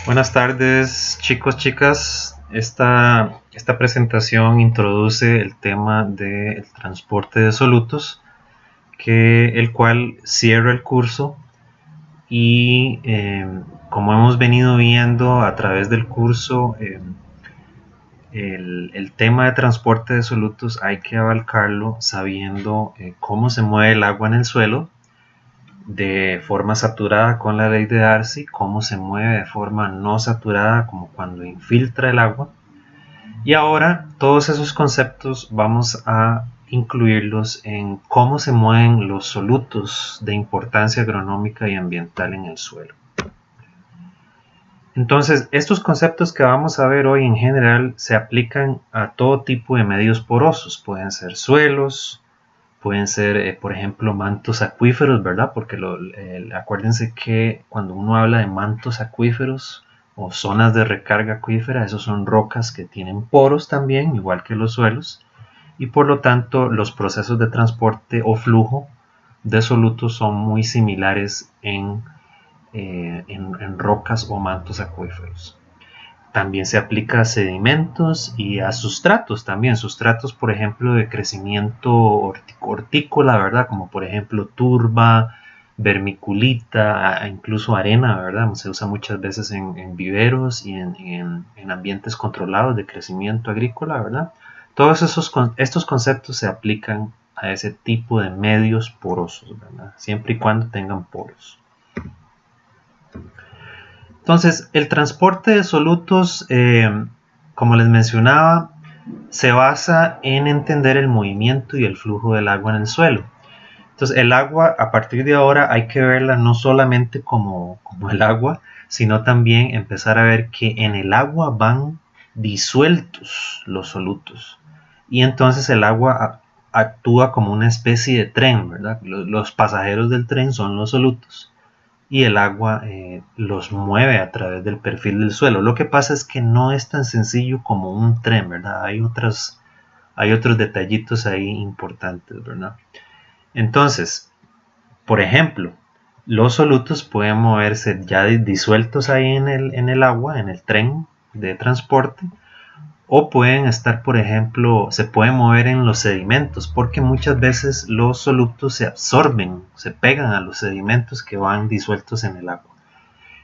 Buenas tardes, chicos, chicas. Esta presentación introduce el tema del transporte de solutos, el cual cierra el curso y como hemos venido viendo a través del curso, el tema de transporte de solutos hay que abarcarlo sabiendo cómo se mueve el agua en el suelo de forma saturada con la ley de Darcy, cómo se mueve de forma no saturada como cuando infiltra el agua. Y ahora todos esos conceptos vamos a incluirlos en cómo se mueven los solutos de importancia agronómica y ambiental en el suelo. Entonces, estos conceptos que vamos a ver hoy en general se aplican a todo tipo de medios porosos. Pueden ser suelos, pueden ser, por ejemplo, mantos acuíferos, ¿verdad? Porque acuérdense que cuando uno habla de mantos acuíferos o zonas de recarga acuífera, esos son rocas que tienen poros también, igual que los suelos, y por lo tanto los procesos de transporte o flujo de solutos son muy similares en rocas o mantos acuíferos. También se aplica a sedimentos y a sustratos también, sustratos por ejemplo de crecimiento hortícola, ¿verdad? Como por ejemplo turba, vermiculita, incluso arena, ¿verdad? Se usa muchas veces en viveros y en ambientes controlados de crecimiento agrícola, ¿verdad? Todos estos conceptos se aplican a ese tipo de medios porosos, ¿verdad? Siempre y cuando tengan poros. Entonces, el transporte de solutos, como les mencionaba, se basa en entender el movimiento y el flujo del agua en el suelo. Entonces, el agua, a partir de ahora, hay que verla no solamente como el agua, sino también empezar a ver que en el agua van disueltos los solutos. Y entonces el agua actúa como una especie de tren, ¿verdad? Los pasajeros del tren son los solutos. Y el agua los mueve a través del perfil del suelo. Lo que pasa es que no es tan sencillo como un tren, ¿verdad? Hay otros detallitos ahí importantes, ¿verdad? Entonces, por ejemplo, los solutos pueden moverse ya disueltos ahí en el agua, en el tren de transporte, o pueden estar, por ejemplo, se pueden mover en los sedimentos, porque muchas veces los solutos se absorben, se pegan a los sedimentos que van disueltos en el agua.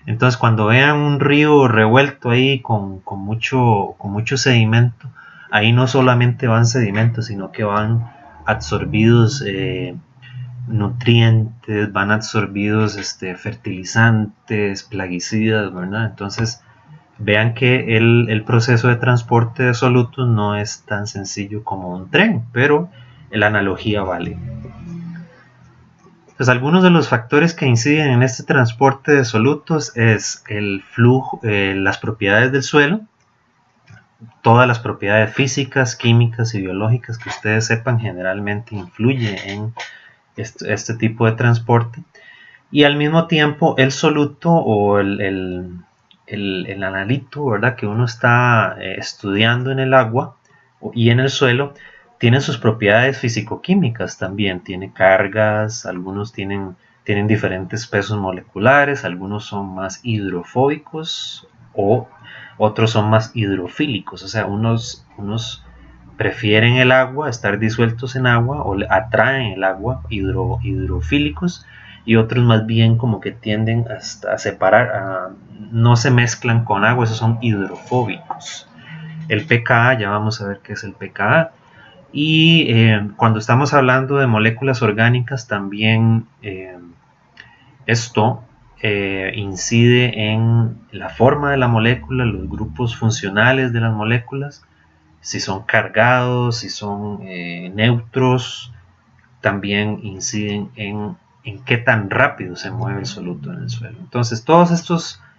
Entonces, cuando vean un río revuelto ahí con mucho sedimento, ahí no solamente van sedimentos, sino que van absorbidos nutrientes, van absorbidos fertilizantes, plaguicidas, ¿verdad? Entonces, vean que el proceso de transporte de solutos no es tan sencillo como un tren, pero la analogía vale. Pues algunos de los factores que inciden en este transporte de solutos es el flujo, las propiedades del suelo, todas las propiedades físicas, químicas y biológicas que ustedes sepan generalmente influye en este tipo de transporte, y al mismo tiempo el soluto o el analito, ¿verdad? Que uno está estudiando en el agua y en el suelo, tiene sus propiedades físico-químicas también, tiene cargas, algunos tienen diferentes pesos moleculares, algunos son más hidrofóbicos o otros son más hidrofílicos, o sea, unos prefieren el agua, estar disueltos en agua o atraen el agua, hidrofílicos, y otros más bien como que tienden a separar, no se mezclan con agua, esos son hidrofóbicos. El pKa, ya vamos a ver qué es el pKa. Y cuando estamos hablando de moléculas orgánicas, también esto incide en la forma de la molécula, los grupos funcionales de las moléculas, si son cargados, si son neutros, también inciden en qué tan rápido se mueve el soluto en el suelo. Entonces, todas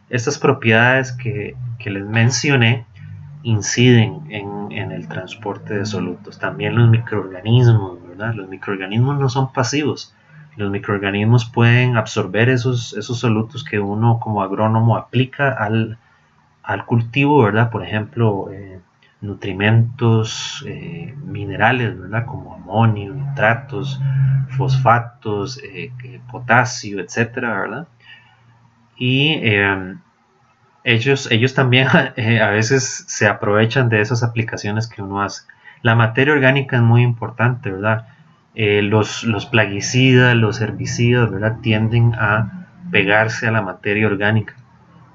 estas propiedades que les mencioné inciden en el transporte de solutos. También los microorganismos, ¿verdad? Los microorganismos no son pasivos. Los microorganismos pueden absorber esos solutos que uno como agrónomo aplica al cultivo, ¿verdad? Por ejemplo, nutrimentos, minerales, ¿verdad? Como amonio, nitratos, fosfatos, potasio, etcétera, ¿verdad? Y ellos también a veces se aprovechan de esas aplicaciones que uno hace. La materia orgánica es muy importante, ¿verdad? Los plaguicidas, los herbicidas, ¿verdad? Tienden a pegarse a la materia orgánica,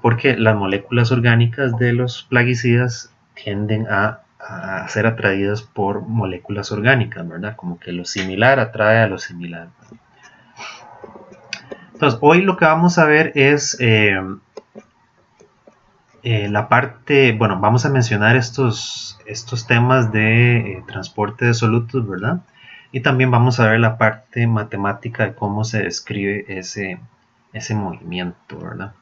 porque las moléculas orgánicas de los plaguicidas tienden a ser atraídas por moléculas orgánicas, ¿verdad? Como que lo similar atrae a lo similar. Entonces, hoy lo que vamos a ver es la parte, bueno, vamos a mencionar estos temas de transporte de solutos, ¿verdad? Y también vamos a ver la parte matemática de cómo se describe ese movimiento, ¿verdad?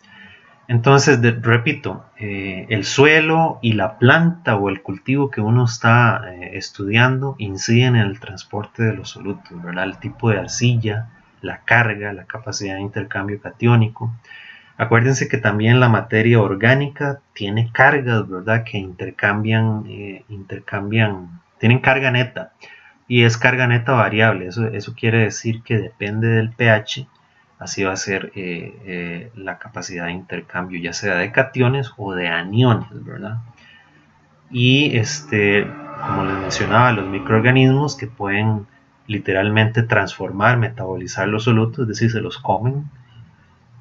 Entonces, repito, el suelo y la planta o el cultivo que uno está estudiando inciden en el transporte de los solutos, ¿verdad? El tipo de arcilla, la carga, la capacidad de intercambio catiónico. Acuérdense que también la materia orgánica tiene cargas, ¿verdad? Que intercambian, tienen carga neta y es carga neta variable. Eso quiere decir que depende del pH, así va a ser la capacidad de intercambio, ya sea de cationes o de aniones, ¿verdad? Y como les mencionaba, los microorganismos que pueden literalmente transformar, metabolizar los solutos, es decir, se los comen.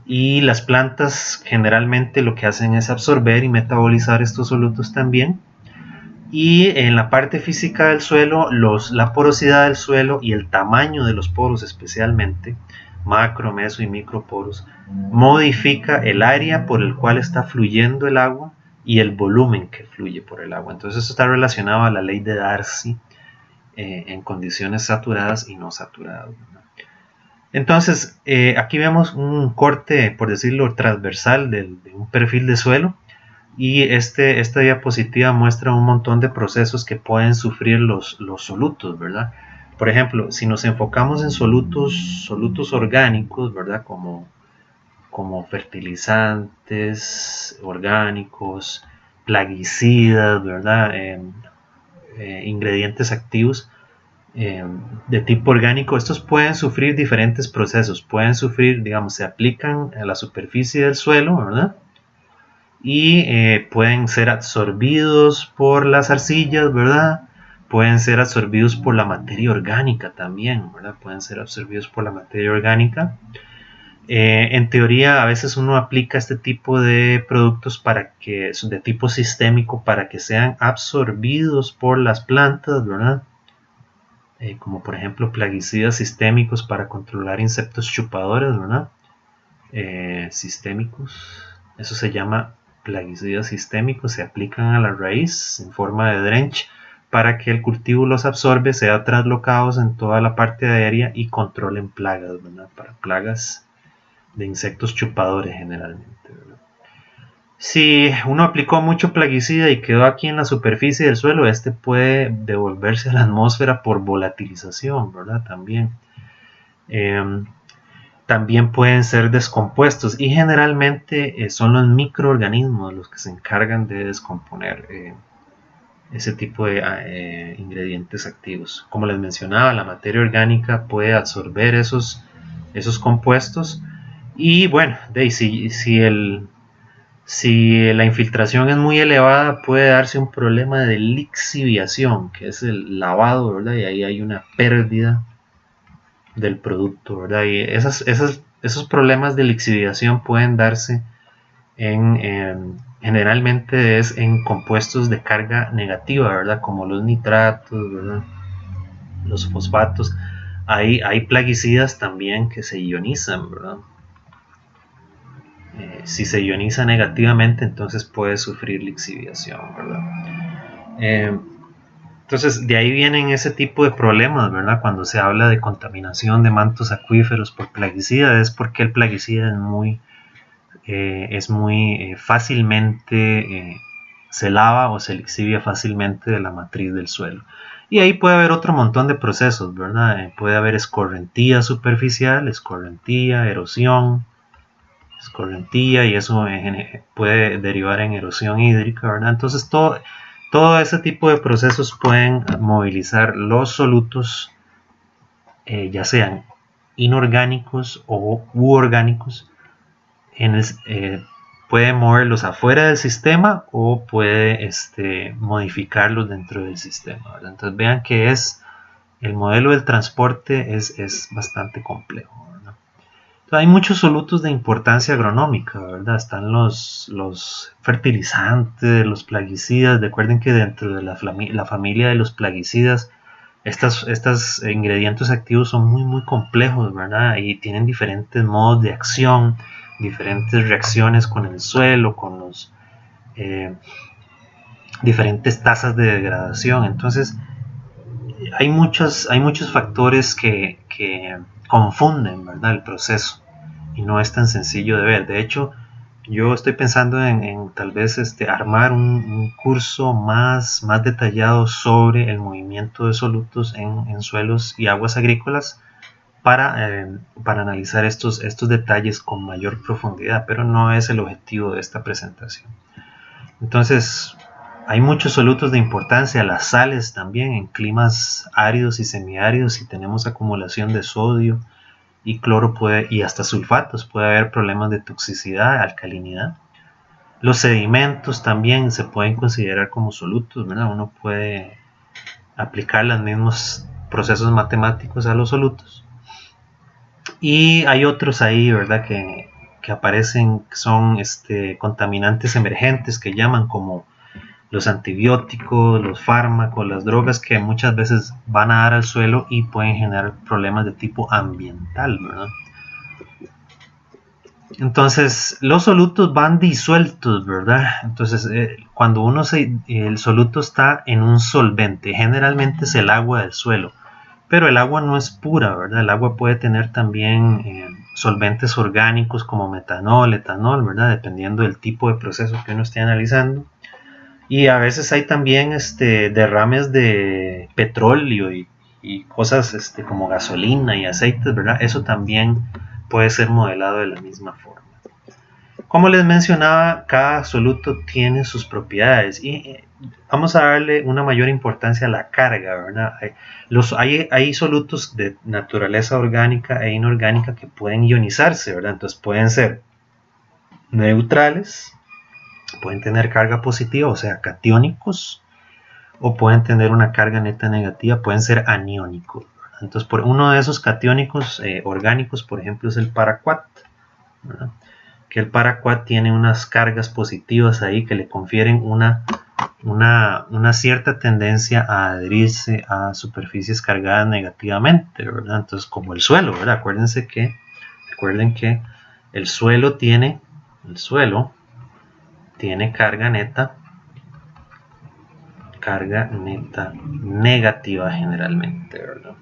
Y las plantas generalmente lo que hacen es absorber y metabolizar estos solutos también. Y en la parte física del suelo, la porosidad del suelo y el tamaño de los poros especialmente, macro, meso y microporos, modifica el área por el cual está fluyendo el agua y el volumen que fluye por el agua. Entonces eso está relacionado a la ley de Darcy en condiciones saturadas y no saturadas. Entonces, aquí vemos un corte, por decirlo, transversal de un perfil de suelo, y esta diapositiva muestra un montón de procesos que pueden sufrir los solutos, ¿verdad? Por ejemplo, si nos enfocamos en solutos orgánicos, ¿verdad? Como fertilizantes orgánicos, plaguicidas, ¿verdad? Ingredientes activos de tipo orgánico, estos pueden sufrir diferentes procesos, pueden sufrir, digamos, se aplican a la superficie del suelo, ¿verdad? Y pueden ser absorbidos por las arcillas, ¿verdad? Pueden ser absorbidos por la materia orgánica también, ¿verdad? Pueden ser absorbidos por la materia orgánica. En teoría, a veces uno aplica este tipo de productos de tipo sistémico para que sean absorbidos por las plantas, ¿verdad? Como por ejemplo plaguicidas sistémicos para controlar insectos chupadores, ¿verdad? Sistémicos, eso se llama plaguicidas sistémicos, se aplican a la raíz en forma de drench para que el cultivo los absorbe, sea traslocados en toda la parte aérea y controlen plagas, ¿verdad? Para plagas de insectos chupadores generalmente, ¿verdad? Si uno aplicó mucho plaguicida y quedó aquí en la superficie del suelo, puede devolverse a la atmósfera por volatilización, ¿verdad? También pueden ser descompuestos y generalmente son los microorganismos los que se encargan de descomponer ese tipo de ingredientes activos. Como les mencionaba, la materia orgánica puede absorber esos compuestos y bueno, si la infiltración es muy elevada, puede darse un problema de lixiviación, que es el lavado, ¿verdad? Y ahí hay una pérdida del producto, ¿verdad? Y esos problemas de lixiviación pueden darse generalmente es en compuestos de carga negativa, ¿verdad? Como los nitratos, ¿verdad? Los fosfatos. Hay plaguicidas también que se ionizan, ¿verdad? Si se ioniza negativamente, entonces puede sufrir lixiviación, ¿verdad? Entonces, de ahí vienen ese tipo de problemas, ¿verdad? Cuando se habla de contaminación de mantos acuíferos por plaguicida, es porque el plaguicida es muy fácilmente se lava o se lixivia fácilmente de la matriz del suelo. Y ahí puede haber otro montón de procesos, ¿verdad? Puede haber escorrentía superficial, escorrentía, erosión, escorrentía, y eso puede derivar en erosión hídrica, ¿verdad? Entonces todo ese tipo de procesos pueden movilizar los solutos, ya sean inorgánicos u orgánicos, puede moverlos afuera del sistema o puede modificarlos dentro del sistema, ¿verdad? Entonces vean que el modelo del transporte es bastante complejo, ¿verdad? Entonces, hay muchos solutos de importancia agronómica, ¿verdad? Están los fertilizantes, los plaguicidas. Recuerden que dentro de la familia de los plaguicidas, estos ingredientes activos son muy complejos, ¿verdad? Y tienen diferentes modos de acción, diferentes reacciones con el suelo, con los diferentes tasas de degradación. Entonces, hay muchos factores que confunden, ¿verdad?, el proceso, y no es tan sencillo de ver. De hecho, yo estoy pensando en tal vez armar un curso más detallado sobre el movimiento de solutos en suelos y aguas agrícolas para analizar estos detalles con mayor profundidad, pero no es el objetivo de esta presentación. Entonces, hay muchos solutos de importancia, las sales también en climas áridos y semiáridos. Si tenemos acumulación de sodio y cloro y hasta sulfatos, puede haber problemas de toxicidad, alcalinidad. Los sedimentos también se pueden considerar como solutos, ¿verdad? Uno puede aplicar los mismos procesos matemáticos a los solutos. Y hay otros ahí, ¿verdad?, que aparecen, que son contaminantes emergentes, que llaman, como los antibióticos, los fármacos, las drogas, que muchas veces van a dar al suelo y pueden generar problemas de tipo ambiental, ¿verdad? Entonces, los solutos van disueltos, ¿verdad? Entonces, cuando el soluto está en un solvente, generalmente es el agua del suelo, pero el agua no es pura, ¿verdad? El agua puede tener también solventes orgánicos como metanol, etanol, ¿verdad? Dependiendo del tipo de proceso que uno esté analizando. Y a veces hay también derrames de petróleo y cosas como gasolina y aceites, ¿verdad? Eso también puede ser modelado de la misma forma. Como les mencionaba, cada soluto tiene sus propiedades y vamos a darle una mayor importancia a la carga, ¿verdad? Hay solutos de naturaleza orgánica e inorgánica que pueden ionizarse, ¿verdad? Entonces pueden ser neutrales, pueden tener carga positiva, o sea, catiónicos, o pueden tener una carga neta negativa, pueden ser aniónicos. Entonces, por uno de esos catiónicos orgánicos, por ejemplo, es el paraquat, ¿verdad? Que el paraquat tiene unas cargas positivas ahí que le confieren una cierta tendencia a adherirse a superficies cargadas negativamente, ¿verdad? Entonces, como el suelo, ¿verdad? Recuerden que el suelo tiene carga neta negativa generalmente, ¿verdad?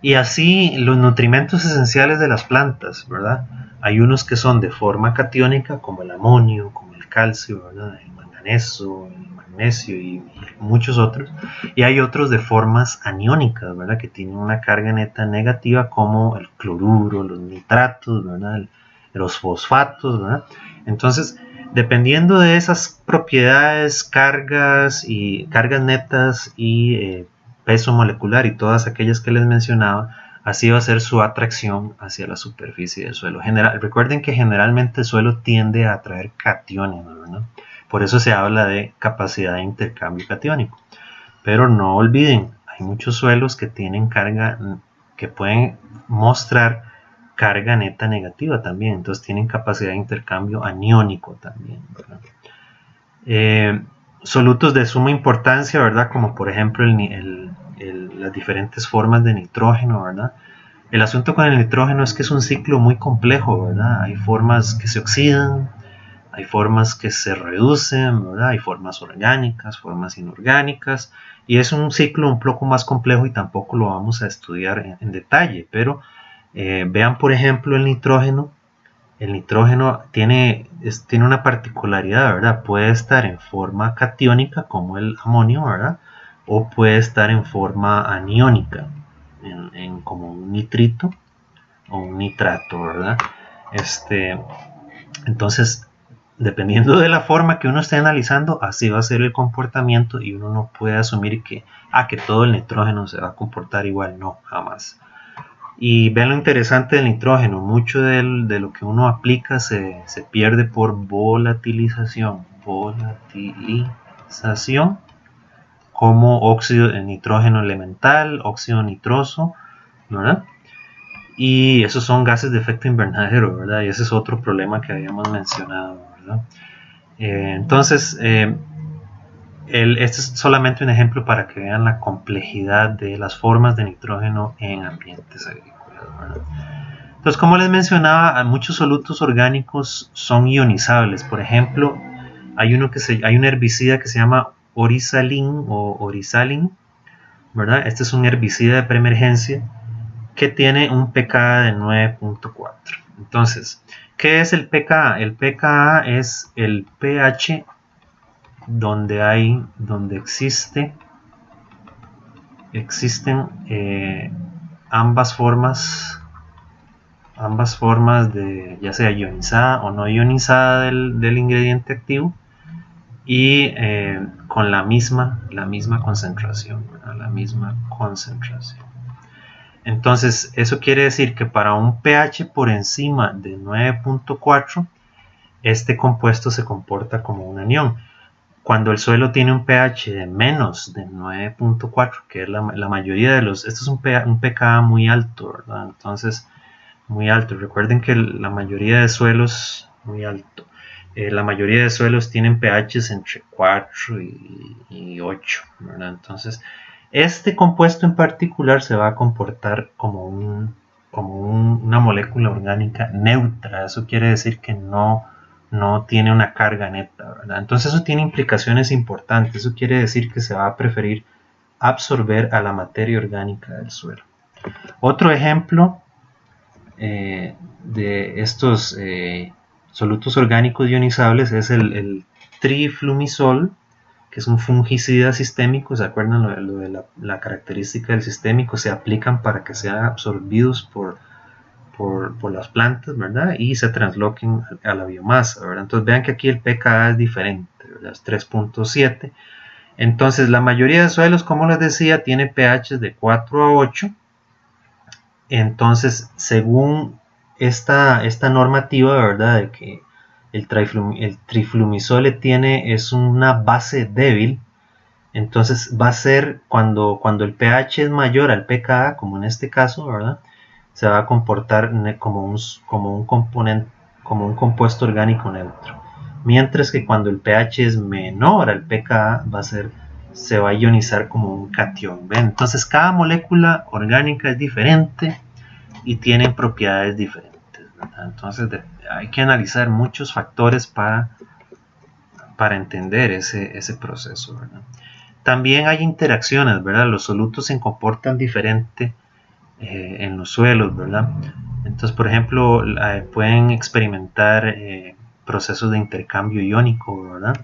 Y así los nutrimentos esenciales de las plantas, ¿verdad? Hay unos que son de forma catiónica, como el amonio, como el calcio, ¿verdad?, el manganeso, el magnesio y muchos otros. Y hay otros de formas aniónicas, ¿verdad?, que tienen una carga neta negativa, como el cloruro, los nitratos, ¿verdad?, los fosfatos, ¿verdad? Entonces, dependiendo de esas propiedades, cargas netas y peso molecular y todas aquellas que les mencionaba, así va a ser su atracción hacia la superficie del suelo. Recuerden que generalmente el suelo tiende a atraer cationes, ¿verdad? Por eso se habla de capacidad de intercambio catiónico. Pero no olviden, hay muchos suelos que tienen carga, que pueden mostrar carga neta negativa también, entonces tienen capacidad de intercambio aniónico también, ¿verdad? Solutos de suma importancia, ¿verdad?, como por ejemplo las diferentes formas de nitrógeno, ¿verdad? El asunto con el nitrógeno es que es un ciclo muy complejo, ¿verdad? Hay formas que se oxidan, hay formas que se reducen, ¿verdad? Hay formas orgánicas, formas inorgánicas, y es un ciclo un poco más complejo y tampoco lo vamos a estudiar en detalle, pero vean por ejemplo el nitrógeno. El nitrógeno tiene una particularidad, ¿verdad? Puede estar en forma catiónica como el amonio, ¿verdad? O puede estar en forma aniónica, como un nitrito o un nitrato, ¿verdad? Entonces, dependiendo de la forma que uno esté analizando, así va a ser el comportamiento, y uno no puede asumir que todo el nitrógeno se va a comportar igual, no, jamás. Y vean lo interesante del nitrógeno, mucho de lo que uno aplica se pierde por volatilización, como óxido de nitrógeno elemental, óxido nitroso, ¿verdad? Y esos son gases de efecto invernadero, ¿verdad? Y ese es otro problema que habíamos mencionado, ¿verdad? Entonces, este es solamente un ejemplo para que vean la complejidad de las formas de nitrógeno en ambientes agrícolas, ¿verdad? Entonces, como les mencionaba, muchos solutos orgánicos son ionizables. Por ejemplo, hay un herbicida que se llama Orizalin, ¿verdad? Este es un herbicida de preemergencia que tiene un pKa de 9.4. Entonces, ¿qué es el pKa? El pKa es el pH donde existen ambas formas de, ya sea ionizada o no ionizada del ingrediente activo, y con la misma concentración, ¿verdad? La misma concentración. Entonces, eso quiere decir que para un pH por encima de 9.4, este compuesto se comporta como un anión. Cuando el suelo tiene un pH de menos de 9.4, que es la mayoría de los... Esto es un pKa muy alto, ¿verdad? Entonces, muy alto. Recuerden que la mayoría de suelos... Muy alto. La mayoría de suelos tienen pHs entre 4 y 8, ¿verdad? Entonces, este compuesto en particular se va a comportar como una molécula orgánica neutra. Eso quiere decir que no tiene una carga neta, ¿verdad? Entonces eso tiene implicaciones importantes. Eso quiere decir que se va a preferir absorber a la materia orgánica del suelo. Otro ejemplo de estos solutos orgánicos ionizables es el triflumisol, que es un fungicida sistémico. ¿Se acuerdan lo de la característica del sistémico? Se aplican para que sean absorbidos por las plantas, ¿verdad? Y se transloquen a la biomasa, ¿verdad? Entonces vean que aquí el pKa es diferente, ¿verdad? Es 3.7. Entonces la mayoría de suelos, como les decía, tiene pHs de 4 a 8. Entonces, según esta normativa, ¿verdad? De que el triflumisol es una base débil. Entonces va a ser cuando el pH es mayor al pKa, como en este caso, ¿verdad? Se va a comportar como un compuesto orgánico neutro. Mientras que cuando el pH es menor al pKa, se va a ionizar como un catión. ¿Ven? Entonces cada molécula orgánica es diferente y tiene propiedades diferentes, ¿verdad? Entonces hay que analizar muchos factores para entender ese proceso, ¿verdad? También hay interacciones, ¿verdad? Los solutos se comportan diferente en los suelos, ¿verdad? Entonces, por ejemplo, pueden experimentar procesos de intercambio iónico, ¿verdad?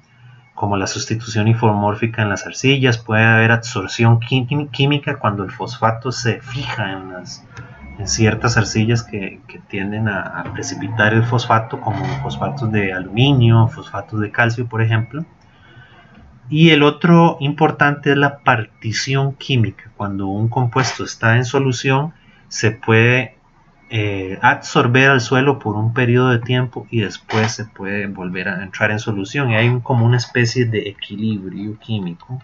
Como la sustitución isomórfica en las arcillas. Puede haber absorción química cuando el fosfato se fija en ciertas arcillas que tienden a precipitar el fosfato, como fosfatos de aluminio, fosfatos de calcio, por ejemplo. Y el otro importante es la partición química. Cuando un compuesto está en solución, se puede absorber al suelo por un periodo de tiempo y después se puede volver a entrar en solución. Y hay como una especie de equilibrio químico,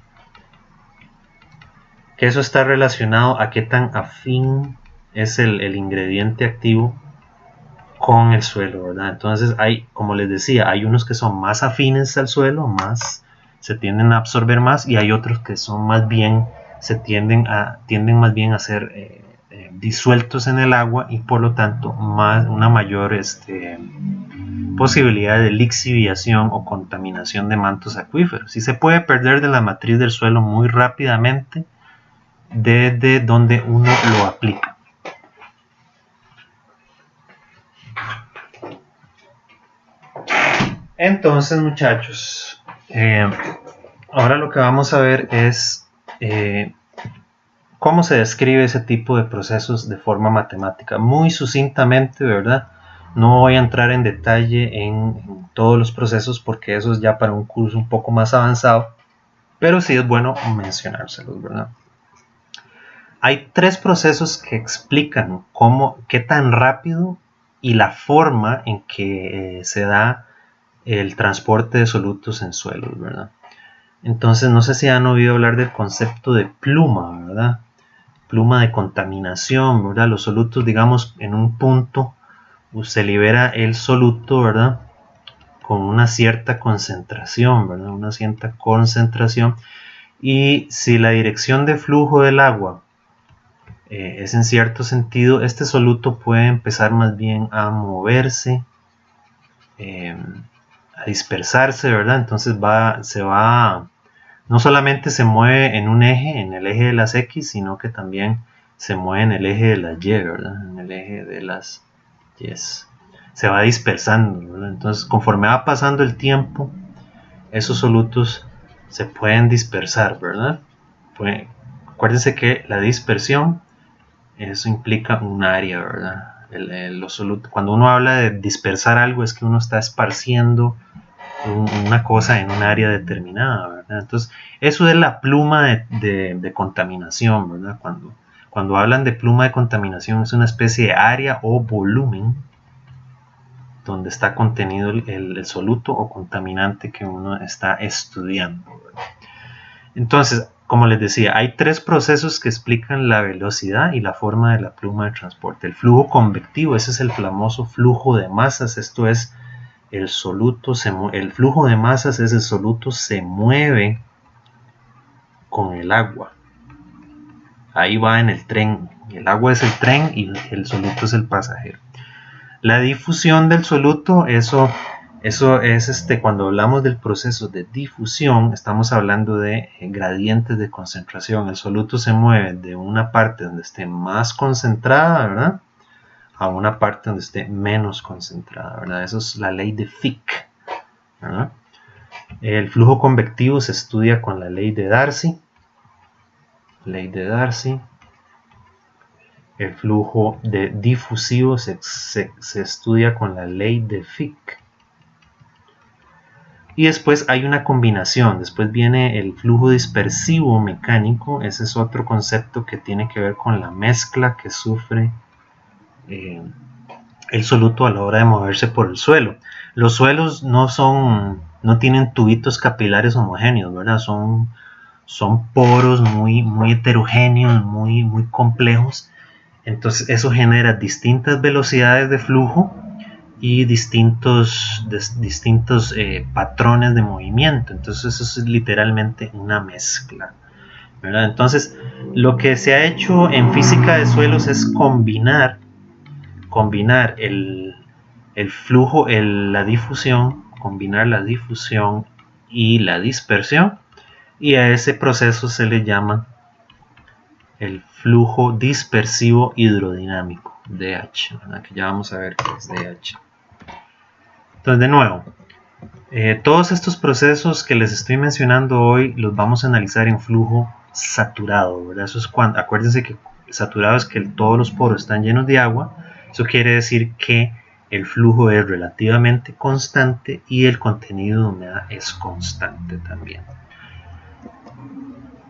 que eso está relacionado a qué tan afín es el ingrediente activo con el suelo, ¿verdad? Entonces como les decía, hay unos que son más afines al suelo, se tienden a absorber más, y hay otros que son más bien, tienden más bien a ser disueltos en el agua, y por lo tanto una mayor posibilidad de lixiviación o contaminación de mantos acuíferos. Y se puede perder de la matriz del suelo muy rápidamente desde donde uno lo aplica. Entonces, muchachos, ahora lo que vamos a ver es cómo se describe ese tipo de procesos de forma matemática. Muy sucintamente, ¿verdad? No voy a entrar en detalle en todos los procesos porque eso es ya para un curso un poco más avanzado, pero sí es bueno mencionárselos, ¿verdad? hay tres procesos que explican qué tan rápido y la forma en que se da el transporte de solutos en suelos, ¿verdad? Entonces, no sé si han oído hablar del concepto de pluma, ¿verdad? Pluma de contaminación, ¿verdad? Los solutos, digamos, en un punto se libera el soluto, ¿verdad? Con una cierta concentración, ¿verdad? Una cierta concentración. Y si la dirección de flujo del agua es en cierto sentido, este soluto puede empezar más bien a moverse, a dispersarse, ¿verdad? Entonces no solamente se mueve en un eje, en el eje de las X, sino que también se mueve en el eje de las Y, ¿verdad? En el eje de las Y. Se va dispersando, ¿verdad? Entonces, conforme va pasando el tiempo, esos solutos se pueden dispersar, ¿verdad? Acuérdense que la dispersión, eso implica un área, ¿verdad? Cuando uno habla de dispersar algo, es que uno está esparciendo una cosa en un área determinada, ¿verdad? Entonces, eso es la pluma de contaminación, ¿verdad? Cuando hablan de pluma de contaminación, es una especie de área o volumen donde está contenido el soluto o contaminante que uno está estudiando, ¿verdad? Entonces, como les decía, hay tres procesos que explican la velocidad y la forma de la pluma de transporte. El flujo convectivo, ese es el famoso flujo de masas, esto es el flujo de masas es el soluto se mueve con el agua. Ahí va en el tren. El agua es el tren y el soluto es el pasajero. La difusión del soluto, eso es cuando hablamos del proceso de difusión, estamos hablando de gradientes de concentración. El soluto se mueve de una parte donde esté más concentrada, ¿verdad?, a una parte donde esté menos concentrada, ¿verdad? Eso es la ley de Fick, ¿verdad? El flujo convectivo se estudia con la ley de Darcy. El flujo difusivo se estudia con la ley de Fick. Y después hay una combinación. Después viene el flujo dispersivo mecánico. Ese es otro concepto que tiene que ver con la mezcla que sufre el soluto a la hora de moverse por el suelo. Los suelos no tienen tubitos capilares homogéneos, ¿verdad? Son poros muy heterogéneos, muy complejos. Entonces eso genera distintas velocidades de flujo y distintos patrones de movimiento. Entonces eso es literalmente una mezcla, ¿verdad? Entonces lo que se ha hecho en física de suelos es combinar el flujo, la difusión, combinar la difusión y la dispersión, y a ese proceso se le llama el flujo dispersivo hidrodinámico, DH, ¿verdad? Que ya vamos a ver qué es DH. Entonces, de nuevo, todos estos procesos que les estoy mencionando hoy los vamos a analizar en flujo saturado, ¿verdad? Eso es acuérdense que saturado es que todos los poros están llenos de agua. Eso quiere decir que el flujo es relativamente constante y el contenido de humedad es constante también.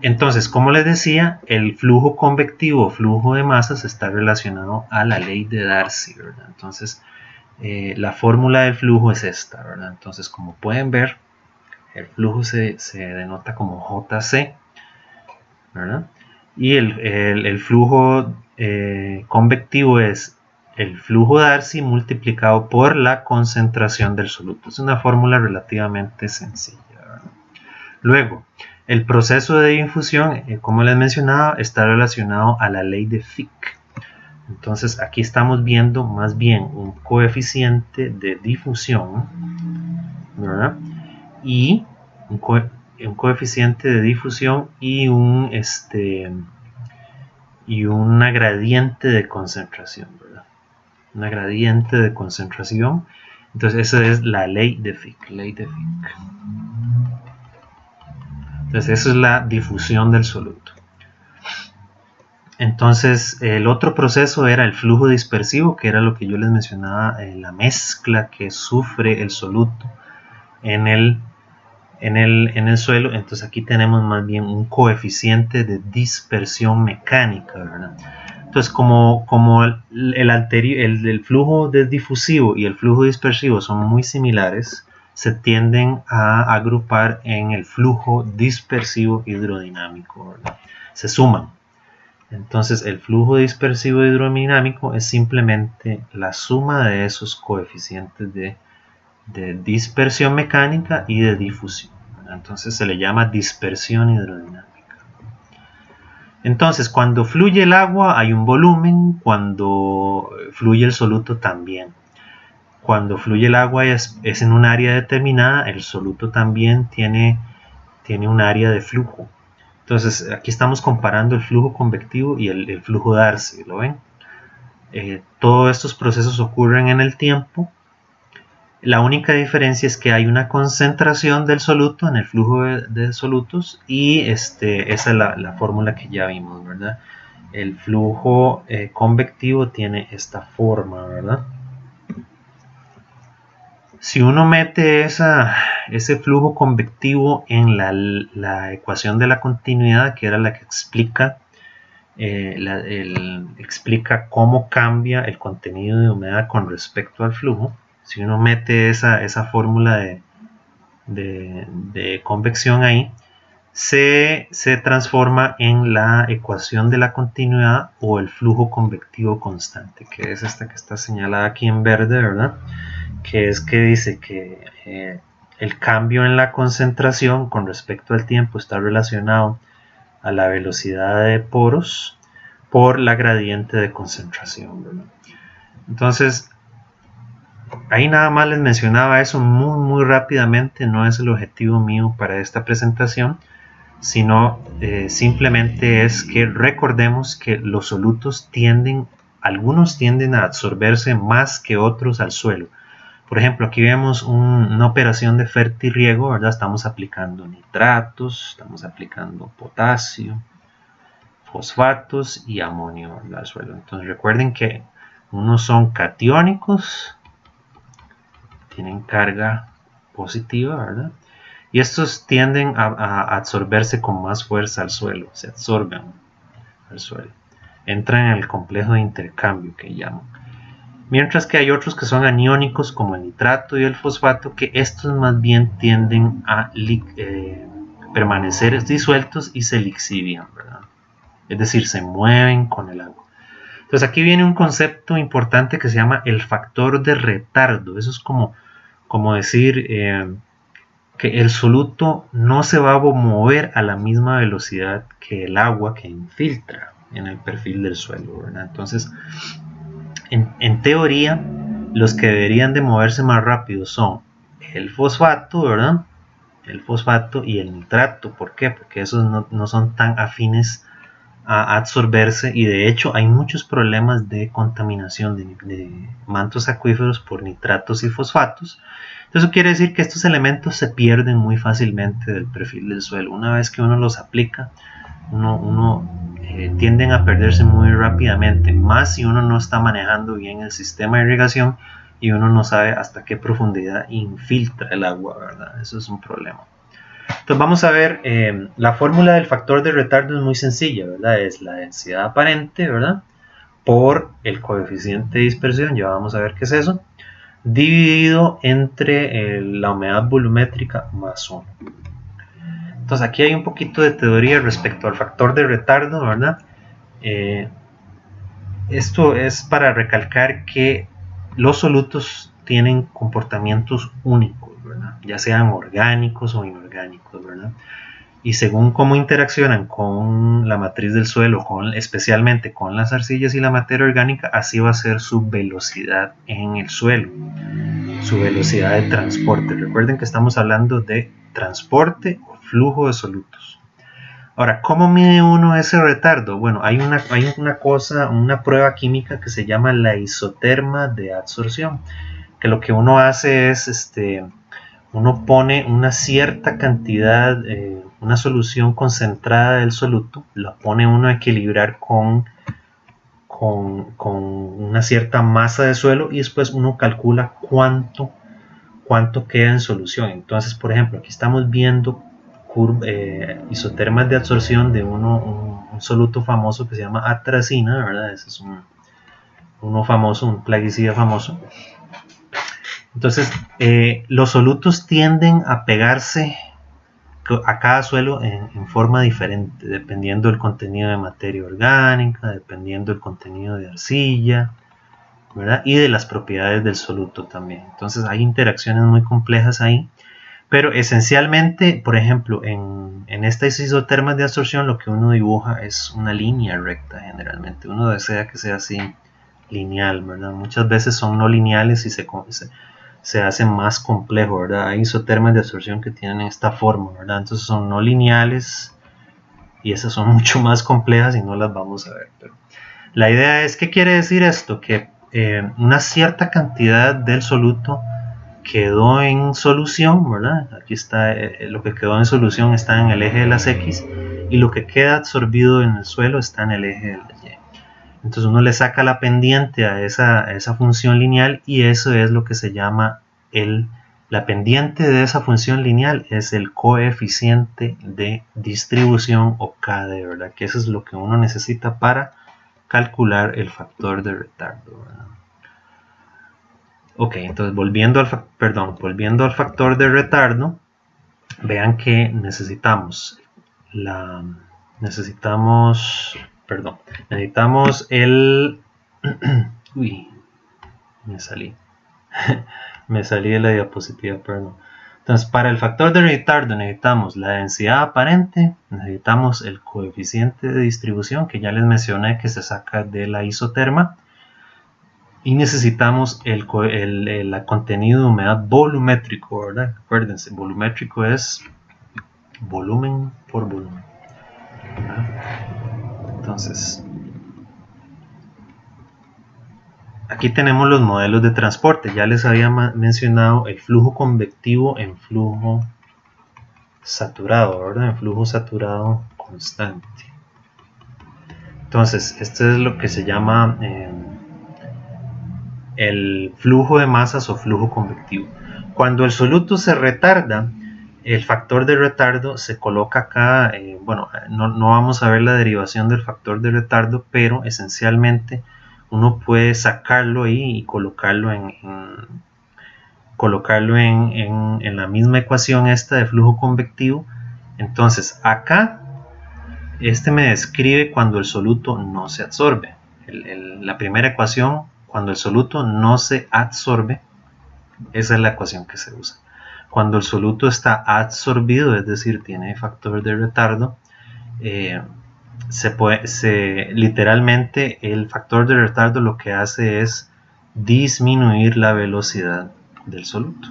Entonces, como les decía, el flujo convectivo o flujo de masas está relacionado a la ley de Darcy, ¿verdad? Entonces, la fórmula del flujo es esta, ¿verdad? Entonces, como pueden ver, el flujo se denota como JC, ¿verdad? Y el flujo convectivo es el flujo Darcy multiplicado por la concentración del soluto. Es una fórmula relativamente sencilla, ¿verdad? Luego, el proceso de difusión, como les mencionaba, está relacionado a la ley de Fick. Entonces aquí estamos viendo más bien un coeficiente de difusión, ¿verdad? Y un coeficiente de difusión y una gradiente de concentración, ¿verdad? Una gradiente de concentración. Entonces esa es la ley de Fick. Entonces esa es la difusión del soluto. Entonces el otro proceso era el flujo dispersivo, que era lo que yo les mencionaba, la mezcla que sufre el soluto en el en el suelo. Entonces aquí tenemos más bien un coeficiente de dispersión mecánica, ¿verdad? Entonces como el flujo difusivo y el flujo dispersivo son muy similares, se tienden a agrupar en el flujo dispersivo hidrodinámico, ¿verdad? Se suman. Entonces el flujo dispersivo hidrodinámico es simplemente la suma de esos coeficientes de dispersión mecánica y de difusión. Entonces se le llama dispersión hidrodinámica. Entonces cuando fluye el agua hay un volumen, cuando fluye el soluto también. Cuando fluye el agua es en un área determinada, el soluto también tiene un área de flujo. Entonces aquí estamos comparando el flujo convectivo y el flujo Darcy, ¿lo ven? Todos estos procesos ocurren en el tiempo. La única diferencia es que hay una concentración del soluto en el flujo de solutos y esa es la fórmula que ya vimos, ¿verdad? El flujo convectivo tiene esta forma, ¿verdad? Si uno mete ese flujo convectivo en la ecuación de la continuidad, que era la que explica, explica cómo cambia el contenido de humedad con respecto al flujo, si uno mete esa fórmula de convección ahí, se transforma en la ecuación de la continuidad o el flujo convectivo constante, que es esta que está señalada aquí en verde, ¿verdad? Que es que dice que el cambio en la concentración con respecto al tiempo está relacionado a la velocidad de poros por la gradiente de concentración, ¿verdad? Entonces, ahí nada más les mencionaba eso muy rápidamente, no es el objetivo mío para esta presentación, sino simplemente es que recordemos que los solutos algunos tienden a absorberse más que otros al suelo. Por ejemplo, aquí vemos una operación de fertirriego, ¿verdad? Estamos aplicando nitratos, estamos aplicando potasio, fosfatos y amonio, ¿verdad?, al suelo. Entonces recuerden que unos son catiónicos, tienen carga positiva, ¿verdad? Y estos tienden a absorberse con más fuerza al suelo, se absorben al suelo. Entran en el complejo de intercambio que llaman. Mientras que hay otros que son aniónicos como el nitrato y el fosfato, que estos más bien tienden a permanecer disueltos y se lixivian, ¿verdad? Es decir, se mueven con el agua. Entonces aquí viene un concepto importante que se llama el factor de retardo. Eso es como decir que el soluto no se va a mover a la misma velocidad que el agua que infiltra en el perfil del suelo, ¿verdad? Entonces, en teoría, los que deberían de moverse más rápido son el fosfato, ¿verdad? El fosfato y el nitrato. ¿Por qué? Porque esos no son tan afines a absorberse, y de hecho hay muchos problemas de contaminación de mantos acuíferos por nitratos y fosfatos. Entonces eso quiere decir que estos elementos se pierden muy fácilmente del perfil del suelo. Una vez que uno los aplica, tienden a perderse muy rápidamente, más si uno no está manejando bien el sistema de irrigación y uno no sabe hasta qué profundidad infiltra el agua, ¿verdad? Eso es un problema. Entonces vamos a ver, la fórmula del factor de retardo es muy sencilla, ¿verdad? Es la densidad aparente, ¿verdad?, por el coeficiente de dispersión, ya vamos a ver qué es eso, dividido entre la humedad volumétrica más 1. Entonces aquí hay un poquito de teoría respecto al factor de retardo, ¿verdad? Esto es para recalcar que los solutos tienen comportamientos únicos, ¿verdad?, ya sean orgánicos o inorgánicos, ¿verdad? Y según cómo interaccionan con la matriz del suelo, especialmente con las arcillas y la materia orgánica, así va a ser su velocidad en el suelo, su velocidad de transporte. Recuerden que estamos hablando de transporte o flujo de solutos. Ahora, ¿cómo mide uno ese retardo? Bueno, hay una prueba química que se llama la isoterma de adsorción, que lo que uno hace es, uno pone una cierta cantidad, una solución concentrada del soluto, la pone uno a equilibrar con una cierta masa de suelo, y después uno calcula cuánto cuánto queda en solución. Entonces, por ejemplo, aquí estamos viendo isotermas de absorción de un soluto famoso que se llama atrazina, ¿verdad? Ese es uno famoso, un plaguicida famoso. Entonces, los solutos tienden a pegarse a cada suelo en forma diferente, dependiendo del contenido de materia orgánica, dependiendo del contenido de arcilla, ¿verdad? Y de las propiedades del soluto también. Entonces hay interacciones muy complejas ahí, pero esencialmente, por ejemplo, en estas isotermas de absorción lo que uno dibuja es una línea recta generalmente. Uno desea que sea así lineal, ¿verdad? Muchas veces son no lineales y se hacen más complejo, ¿verdad? Hay isotermas de absorción que tienen esta forma, ¿verdad? Entonces son no lineales y esas son mucho más complejas y no las vamos a ver. Pero la idea es, ¿qué quiere decir esto? Que una cierta cantidad del soluto quedó en solución, ¿verdad? Aquí está, lo que quedó en solución está en el eje de las X y lo que queda absorbido en el suelo está en el eje de las Y. Entonces uno le saca la pendiente a esa función lineal y eso es lo que se llama la pendiente de esa función lineal es el coeficiente de distribución o KD, ¿verdad? Que eso es lo que uno necesita para calcular el factor de retardo, ¿verdad? Ok, entonces volviendo al factor de retardo, vean que necesitamos el uy, me salí de la diapositiva, perdón. Entonces, para el factor de retardo necesitamos la densidad aparente, necesitamos el coeficiente de distribución que ya les mencioné que se saca de la isoterma, y necesitamos el contenido de humedad volumétrico, ¿verdad? Acuérdense, volumétrico es volumen por volumen, ¿verdad? Entonces, aquí tenemos los modelos de transporte. Ya les había mencionado el flujo convectivo en flujo saturado, ¿verdad? En flujo saturado constante. Entonces, esto es lo que se llama el flujo de masas o flujo convectivo. Cuando el soluto se retarda, el factor de retardo se coloca acá. Bueno, no vamos a ver la derivación del factor de retardo, pero esencialmente uno puede sacarlo ahí y colocarlo en la misma ecuación esta de flujo convectivo. Entonces acá me describe cuando el soluto no se absorbe. La primera ecuación, cuando el soluto no se absorbe, esa es la ecuación que se usa. Cuando el soluto está absorbido, es decir, tiene factor de retardo, literalmente el factor de retardo lo que hace es disminuir la velocidad del soluto.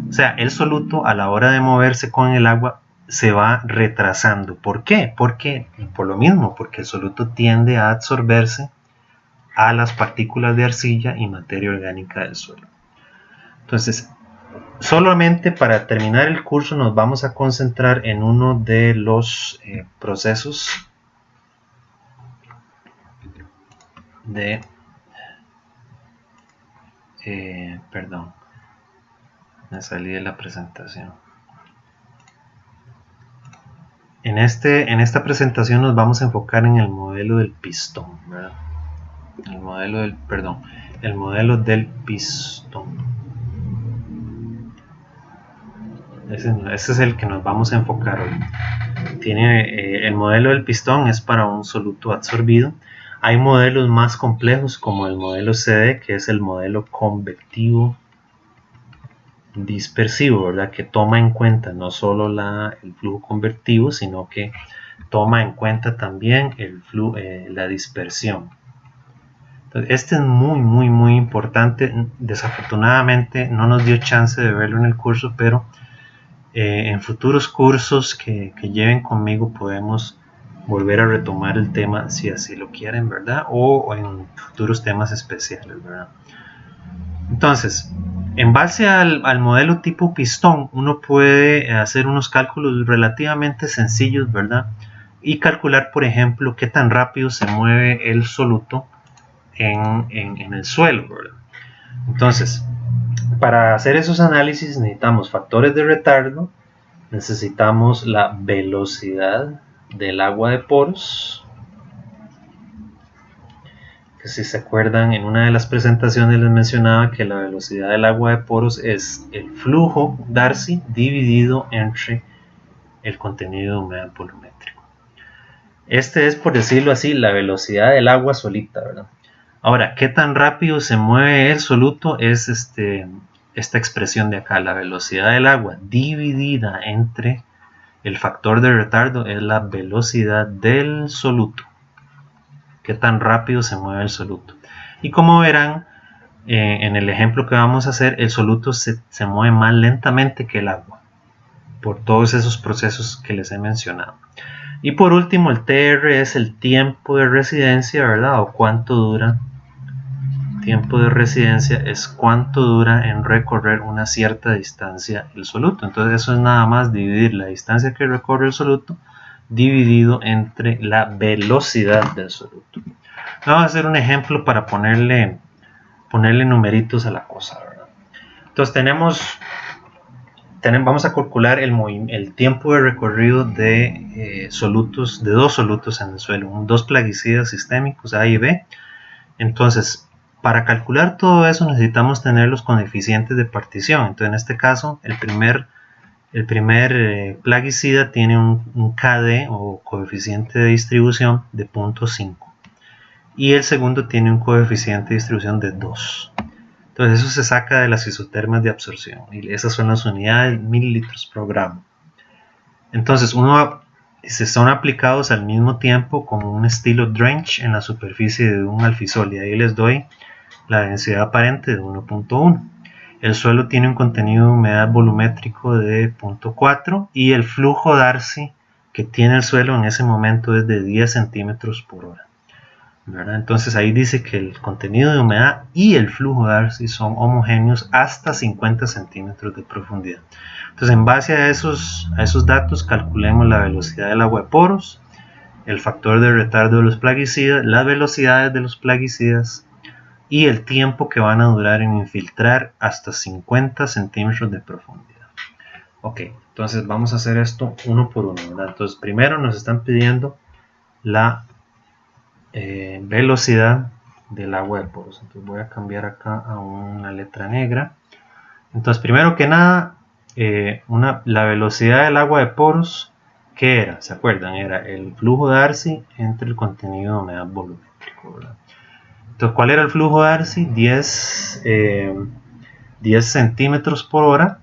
O sea, el soluto a la hora de moverse con el agua se va retrasando. ¿Por qué? Por lo mismo, porque el soluto tiende a absorberse a las partículas de arcilla y materia orgánica del suelo. Entonces, solamente para terminar el curso nos vamos a concentrar en uno de los procesos de perdón, me salí de la presentación. En esta presentación nos vamos a enfocar en el modelo del pistón, ¿verdad? El modelo del pistón. Ese es el que nos vamos a enfocar hoy. El modelo del pistón es para un soluto absorbido. Hay modelos más complejos como el modelo CD, que es el modelo convectivo dispersivo, ¿verdad? Que toma en cuenta no solo el flujo convectivo, sino que toma en cuenta también la dispersión. Entonces, este es muy importante. Desafortunadamente no nos dio chance de verlo en el curso, pero en futuros cursos que lleven conmigo podemos volver a retomar el tema si así lo quieren, ¿verdad? O en futuros temas especiales, ¿verdad? Entonces, en base al modelo tipo pistón, uno puede hacer unos cálculos relativamente sencillos, ¿verdad? Y calcular, por ejemplo, qué tan rápido se mueve el soluto en el suelo, ¿verdad? Entonces, para hacer esos análisis necesitamos factores de retardo, necesitamos la velocidad del agua de poros, que si se acuerdan en una de las presentaciones les mencionaba que la velocidad del agua de poros es el flujo Darcy dividido entre el contenido de humedad volumétrico. Este es, por decirlo así, la velocidad del agua solita, ¿verdad? Ahora, ¿qué tan rápido se mueve el soluto? Es esta expresión de acá, la velocidad del agua dividida entre el factor de retardo es la velocidad del soluto. Qué tan rápido se mueve el soluto. Y como verán, en el ejemplo que vamos a hacer, el soluto se mueve más lentamente que el agua, por todos esos procesos que les he mencionado. Y por último, el TR es el tiempo de residencia, ¿verdad? O cuánto dura. Tiempo de residencia es cuánto dura en recorrer una cierta distancia el soluto. Entonces eso es nada más dividir la distancia que recorre el soluto dividido entre la velocidad del soluto. Vamos a hacer un ejemplo para ponerle numeritos a la cosa, ¿verdad? Entonces vamos a calcular el tiempo de recorrido de dos solutos en el suelo, dos plaguicidas sistémicos A y B. Entonces, para calcular todo eso necesitamos tener los coeficientes de partición. Entonces, en este caso, el primer plaguicida tiene un KD o coeficiente de distribución de 0.5 y el segundo tiene un coeficiente de distribución de 2. Entonces eso se saca de las isotermas de absorción y esas son las unidades mililitros por gramo. Entonces se son aplicados al mismo tiempo como un estilo drench en la superficie de un alfisol y ahí les doy la densidad aparente de 1.1. El suelo tiene un contenido de humedad volumétrico de 0.4 y el flujo Darcy que tiene el suelo en ese momento es de 10 centímetros por hora, ¿verdad? Entonces ahí dice que el contenido de humedad y el flujo Darcy son homogéneos hasta 50 centímetros de profundidad. Entonces en base a esos datos calculemos la velocidad del agua de poros, el factor de retardo de los plaguicidas, las velocidades de los plaguicidas y el tiempo que van a durar en infiltrar hasta 50 centímetros de profundidad. Ok, entonces vamos a hacer esto uno por uno, ¿verdad? Entonces primero nos están pidiendo la velocidad del agua de poros. Entonces voy a cambiar acá a una letra negra. Entonces primero que nada, la velocidad del agua de poros, ¿qué era? ¿Se acuerdan? Era el flujo Darcy entre el contenido de humedad volumétrico, ¿verdad? Entonces, ¿cuál era el flujo Darcy? 10 centímetros por hora.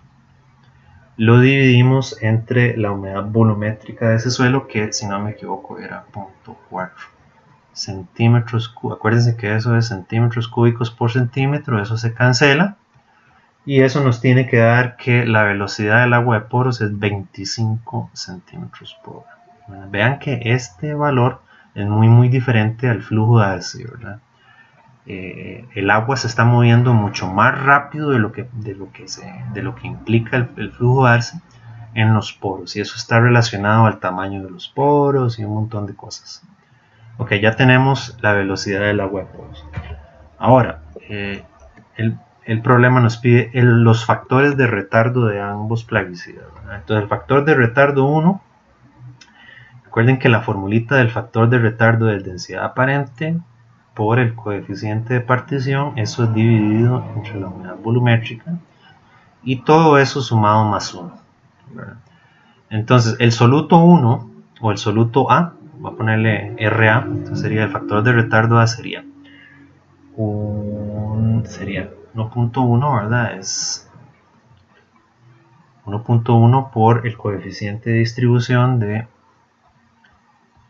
Lo dividimos entre la humedad volumétrica de ese suelo, que si no me equivoco era 0.4 centímetros cúbicos. Acuérdense que eso es centímetros cúbicos por centímetro, eso se cancela. Y eso nos tiene que dar que la velocidad del agua de poros es 25 centímetros por hora. Bueno, vean que este valor es muy diferente al flujo Darcy, ¿verdad? El agua se está moviendo mucho más rápido de lo que implica el flujo Darcy en los poros, y eso está relacionado al tamaño de los poros y un montón de cosas. Ok, ya tenemos la velocidad del agua de poros. Ahora, el problema nos pide los factores de retardo de ambos plaguicidas, ¿verdad? Entonces el factor de retardo 1, recuerden que la formulita del factor de retardo es densidad aparente por el coeficiente de partición, eso es dividido entre la unidad volumétrica y todo eso sumado más 1, ¿verdad? Entonces el soluto 1 o el soluto A, voy a ponerle RA, entonces sería el factor de retardo A sería 1.1, ¿verdad? Es 1.1 por el coeficiente de distribución de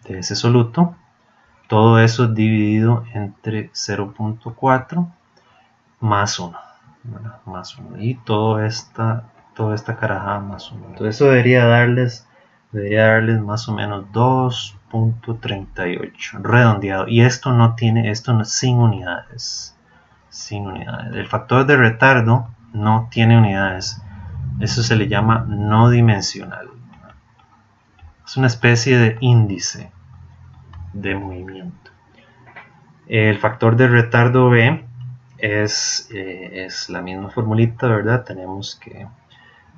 ese soluto. Todo eso dividido entre 0.4 más 1, ¿verdad? Más 1. Y toda esta carajada más 1. Entonces eso debería darles más o menos 2.38 redondeado. Y esto no es sin unidades. El factor de retardo no tiene unidades. Eso se le llama no dimensional. Es una especie de índice de movimiento. El factor de retardo B es la misma formulita, ¿verdad? Tenemos que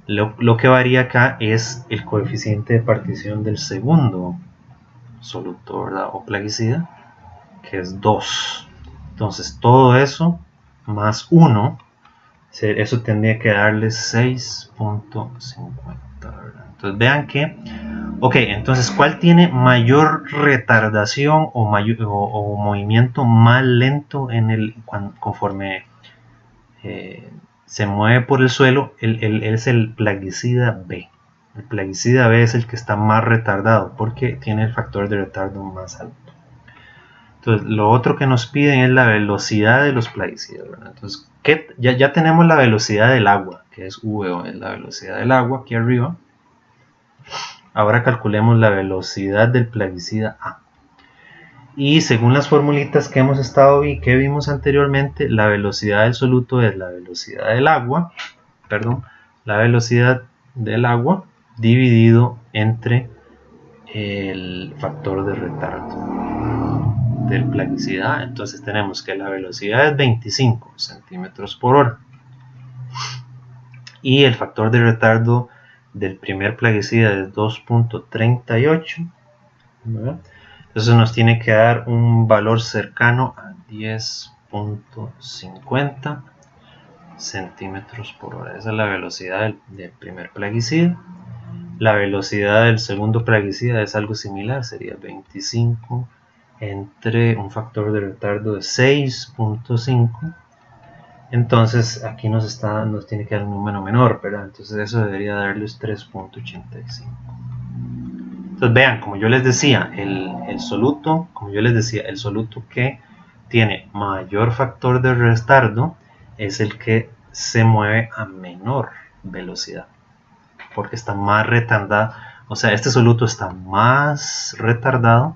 lo que varía acá es el coeficiente de partición del segundo soluto, ¿verdad? O plaguicida, que es 2. Entonces todo eso más 1, eso tendría que darle 6.50, ¿verdad? Entonces vean que, ok, entonces ¿cuál tiene mayor retardación o movimiento más lento conforme se mueve por el suelo? Es el plaguicida B. El plaguicida B es el que está más retardado porque tiene el factor de retardo más alto. Entonces, lo otro que nos piden es la velocidad de los plaguicidas, ¿verdad? Entonces, ya tenemos la velocidad del agua, que es V, es la velocidad del agua aquí arriba. Ahora calculemos la velocidad del plaguicida A. Y según las formulitas que que vimos anteriormente, la velocidad del soluto es la velocidad del agua, dividido entre el factor de retardo del plaguicida. Entonces tenemos que la velocidad es 25 centímetros por hora y el factor de retardo del primer plaguicida es 2.38, ¿verdad? Entonces nos tiene que dar un valor cercano a 10.50 centímetros por hora. Esa es la velocidad del primer plaguicida. La velocidad del segundo plaguicida es algo similar, sería 25 entre un factor de retardo de 6.5. Entonces aquí nos tiene que dar un número menor, ¿verdad? Entonces eso debería darles 3.85. Entonces vean, como yo les decía, el soluto que tiene mayor factor de retardo es el que se mueve a menor velocidad, porque está más retardado. O sea, este soluto está más retardado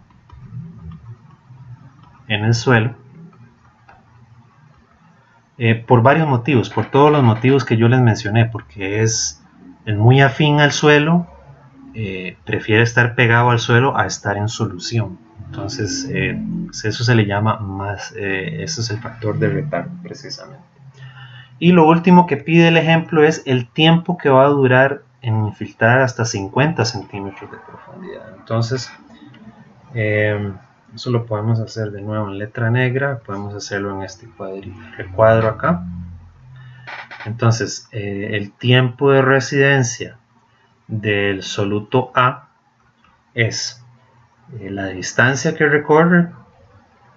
en el suelo por varios motivos, por todos los motivos que yo les mencioné, porque es muy afín al suelo, prefiere estar pegado al suelo a estar en solución. Entonces eso se le llama eso es el factor de retardo precisamente. Y lo último que pide el ejemplo es el tiempo que va a durar en infiltrar hasta 50 centímetros de profundidad. Entonces eso lo podemos hacer de nuevo en letra negra, podemos hacerlo en este recuadro acá. Entonces el tiempo de residencia del soluto A es la distancia que recorre,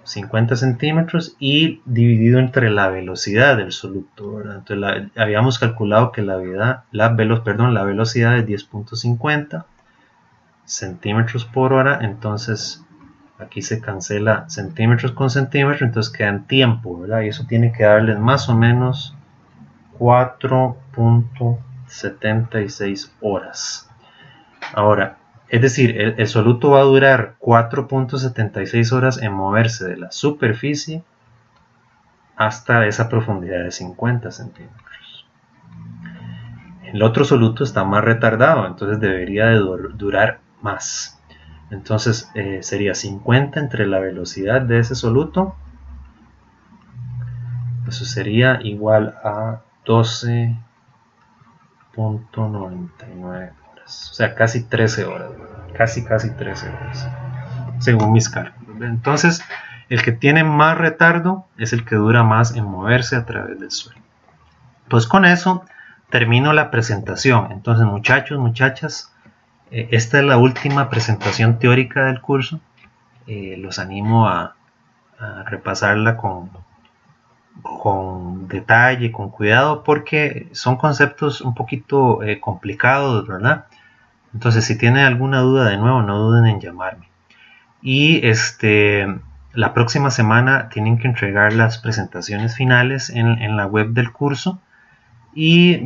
50 centímetros, y dividido entre la velocidad del soluto, ¿verdad? Entonces habíamos calculado que la velocidad es 10.50 centímetros por hora. Entonces aquí se cancela centímetros con centímetros, entonces quedan tiempo, ¿verdad? Y eso tiene que darles más o menos 4.76 horas. Ahora, es decir, el soluto va a durar 4.76 horas en moverse de la superficie hasta esa profundidad de 50 centímetros. El otro soluto está más retardado, entonces debería de durar más. Entonces sería 50 entre la velocidad de ese soluto. Eso sería igual a 12.99 horas. O sea, casi 13 horas. Casi 13 horas. Según mis cálculos. Entonces, el que tiene más retardo es el que dura más en moverse a través del suelo. Pues con eso termino la presentación. Entonces, muchachos, muchachas, esta es la última presentación teórica del curso. Los animo a repasarla con detalle, con cuidado, porque son conceptos un poquito complicados, ¿verdad? Entonces, si tienen alguna duda, de nuevo, no duden en llamarme. Y la próxima semana tienen que entregar las presentaciones finales en la web del curso. Y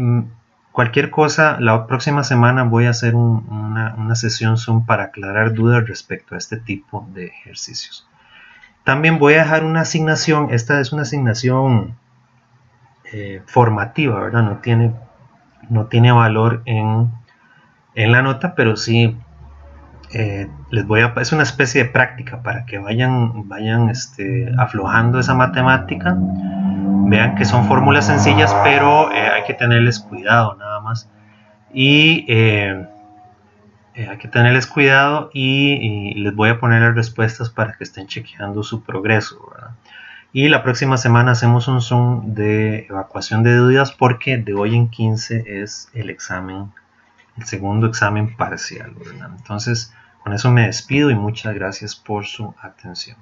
cualquier cosa, la próxima semana voy a hacer una sesión Zoom para aclarar dudas respecto a este tipo de ejercicios. También voy a dejar una asignación. Esta es una asignación formativa, ¿verdad? No tiene valor en la nota, pero sí es una especie de práctica para que vayan aflojando esa matemática Vean que son fórmulas sencillas, pero hay que tenerles cuidado nada más. Y hay que tenerles cuidado y les voy a poner las respuestas para que estén chequeando su progreso, ¿verdad? Y la próxima semana hacemos un Zoom de evacuación de dudas porque de hoy en 15 es el examen, el segundo examen parcial, ¿verdad? Entonces, con eso me despido y muchas gracias por su atención.